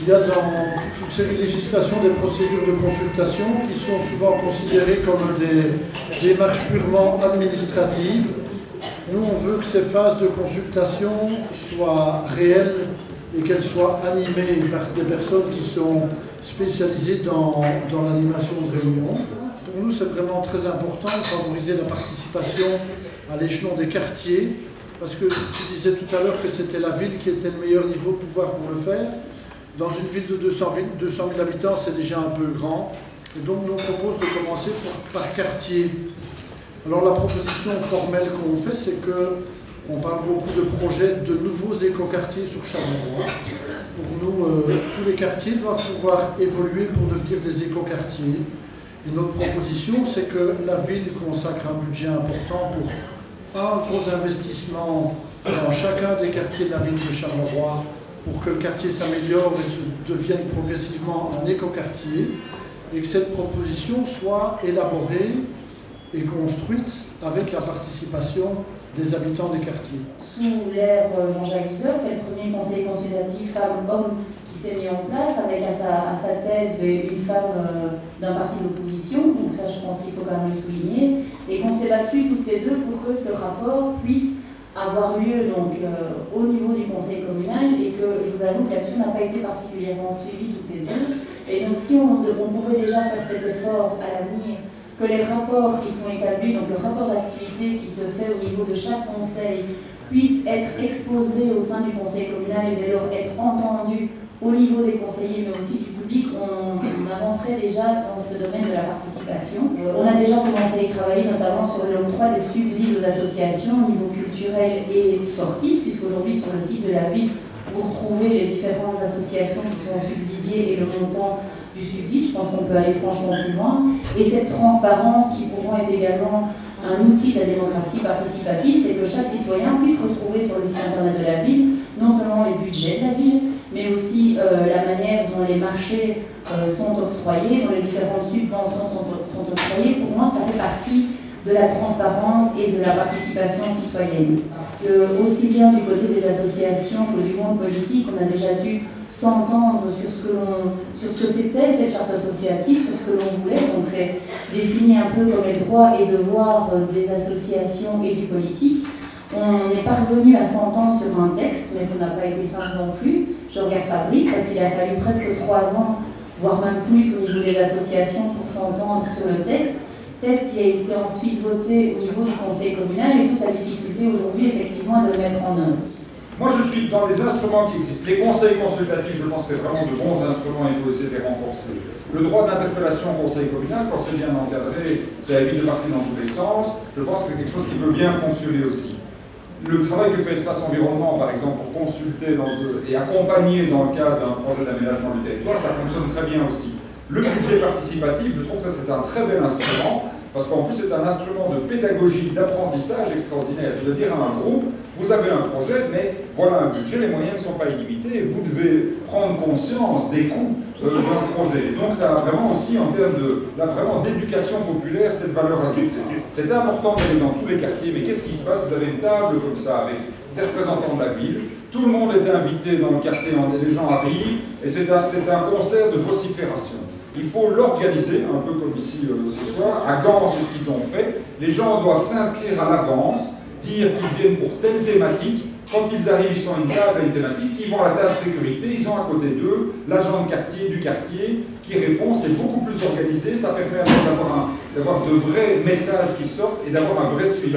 Il y a dans toute une série de législations des procédures de consultation qui sont souvent considérées comme des démarches purement administratives. Nous, on veut que ces phases de consultation soient réelles et qu'elles soient animées par des personnes qui sont spécialisées dans l'animation de réunions. Pour nous, c'est vraiment très important de favoriser la participation à l'échelon des quartiers, parce que tu disais tout à l'heure que c'était la ville qui était le meilleur niveau de pouvoir pour le faire. Dans une ville de 200 000 habitants, c'est déjà un peu grand. Et donc, nous, on propose de commencer par quartier. Alors, la proposition formelle qu'on fait, c'est qu'on parle beaucoup de projets de nouveaux écoquartiers sur Charleroi. Pour nous, tous les quartiers doivent pouvoir évoluer pour devenir des écoquartiers. Et notre proposition, c'est que la ville consacre un budget important pour un gros investissement dans chacun des quartiers de la ville de Charleroi, pour que le quartier s'améliore et devienne progressivement un écoquartier, et que cette proposition soit élaborée et construite avec la participation des habitants des quartiers. Sous l'ère Jean-Jacques Liseur, c'est le premier conseil consultatif femmes-hommes qui s'est mis en place, avec à sa tête une femme d'un parti d'opposition, donc ça je pense qu'il faut quand même le souligner, et qu'on s'est battu toutes les deux pour que ce rapport puisse avoir lieu donc, au niveau du conseil communal, et que je vous avoue que là-dessus n'a pas été particulièrement suivi toutes les deux. Et donc si on pouvait déjà faire cet effort à l'avenir, que les rapports qui sont établis, donc le rapport d'activité qui se fait au niveau de chaque conseil, puisse être exposé au sein du conseil communal et dès lors être entendu au niveau des conseillers mais aussi du public, on avancerait déjà dans ce domaine de la participation. On a déjà commencé à y travailler notamment sur l'octroi des subsides aux associations au niveau culturel et sportif, puisqu'aujourd'hui sur le site de la ville, vous retrouvez les différentes associations qui sont subsidiées et le montant du subside. Je pense qu'on peut aller franchement plus loin. Et cette transparence qui pour moi est également un outil de la démocratie participative, c'est que chaque citoyen puisse retrouver sur le site internet de la ville non seulement les budgets de la ville, mais aussi la manière dont les marchés sont octroyés, dont les différentes subventions sont octroyées. Pour moi, ça fait partie de la transparence et de la participation citoyenne. Parce que aussi bien du côté des associations que du monde politique, on a déjà dû s'entendre sur ce que c'était cette charte associative, sur ce que l'on voulait. Donc c'est défini un peu comme les droits et devoirs des associations et du politique. On est parvenu à s'entendre sur un texte, mais ça n'a pas été simple non plus. Je regarde Fabrice parce qu'il a fallu presque 3 ans, voire même plus au niveau des associations pour s'entendre sur le texte. Texte qui a été ensuite voté au niveau du conseil communal et toute la difficulté aujourd'hui effectivement de le mettre en œuvre. Moi je suis dans les instruments qui existent. Les conseils consultatifs, je pense que c'est vraiment de bons instruments, il faut essayer de les renforcer. Le droit d'interpellation au conseil communal, quand c'est bien encadré, ça évite de partir dans tous les sens, je pense que c'est quelque chose qui peut bien fonctionner aussi. Le travail que fait Espace Environnement, par exemple, pour consulter et accompagner dans le cadre d'un projet d'aménagement du territoire, ça fonctionne très bien aussi. Le budget participatif, je trouve que ça c'est un très bel instrument, parce qu'en plus c'est un instrument de pédagogie, d'apprentissage extraordinaire. C'est-à-dire à un groupe, vous avez un projet, mais voilà un budget, les moyens ne sont pas illimités, et vous devez prendre conscience des coûts d'un projet. Donc ça a vraiment aussi, en termes d'éducation populaire, cette valeur ajoutée. C'est important d'aller dans tous les quartiers, mais qu'est-ce qui se passe? Vous avez une table comme ça, avec des représentants de la ville, tout le monde est invité dans le quartier, les gens arrivent, et c'est un concert de vocifération. Il faut l'organiser, un peu comme ici ce soir. À Gand, c'est ce qu'ils ont fait. Les gens doivent s'inscrire à l'avance, dire qu'ils viennent pour telle thématique. Quand ils arrivent, ils sont à une table à une thématique. S'ils vont à la table sécurité, ils ont à côté d'eux l'agent de quartier du quartier qui répond. C'est beaucoup plus organisé. Ça permet d'avoir de vrais messages qui sortent et d'avoir un vrai suivi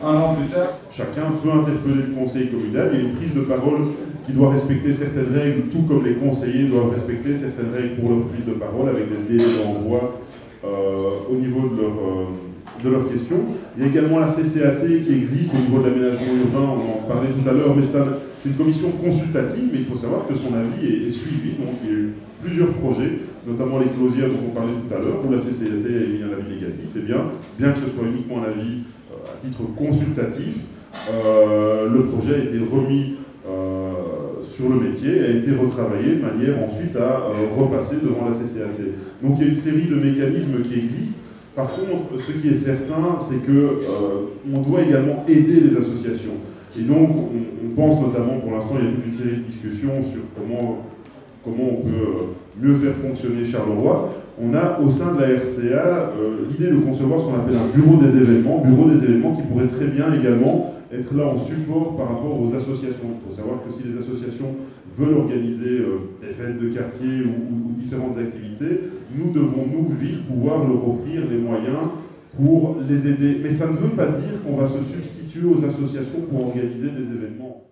un an plus tard. Chacun peut interpeller le conseil communal. Il y a une prise de parole qui doit respecter certaines règles, tout comme les conseillers doivent respecter certaines règles pour leur prise de parole avec des délais d'envoi au niveau de leurs questions. Il y a également la CCAT qui existe au niveau de l'aménagement urbain, on en parlait tout à l'heure, mais c'est une commission consultative, mais il faut savoir que son avis est suivi. Donc il y a eu plusieurs projets, notamment les closières dont on parlait tout à l'heure, où la CCAT a émis un avis négatif. Et bien que ce soit uniquement un avis à titre consultatif, le projet a été remis sur le métier et a été retravaillé de manière ensuite à repasser devant la CCAT. Donc il y a une série de mécanismes qui existent. Par contre, ce qui est certain, c'est qu'on doit également aider les associations. Et donc, on pense notamment, pour l'instant, il y a toute une série de discussions sur comment comment on peut mieux faire fonctionner Charleroi. On a au sein de la RCA l'idée de concevoir ce qu'on appelle un bureau des événements qui pourrait très bien également être là en support par rapport aux associations. Il faut savoir que si les associations veulent organiser des fêtes de quartier ou différentes activités, nous devons, nous, ville, pouvoir leur offrir les moyens pour les aider. Mais ça ne veut pas dire qu'on va se substituer aux associations pour organiser des événements.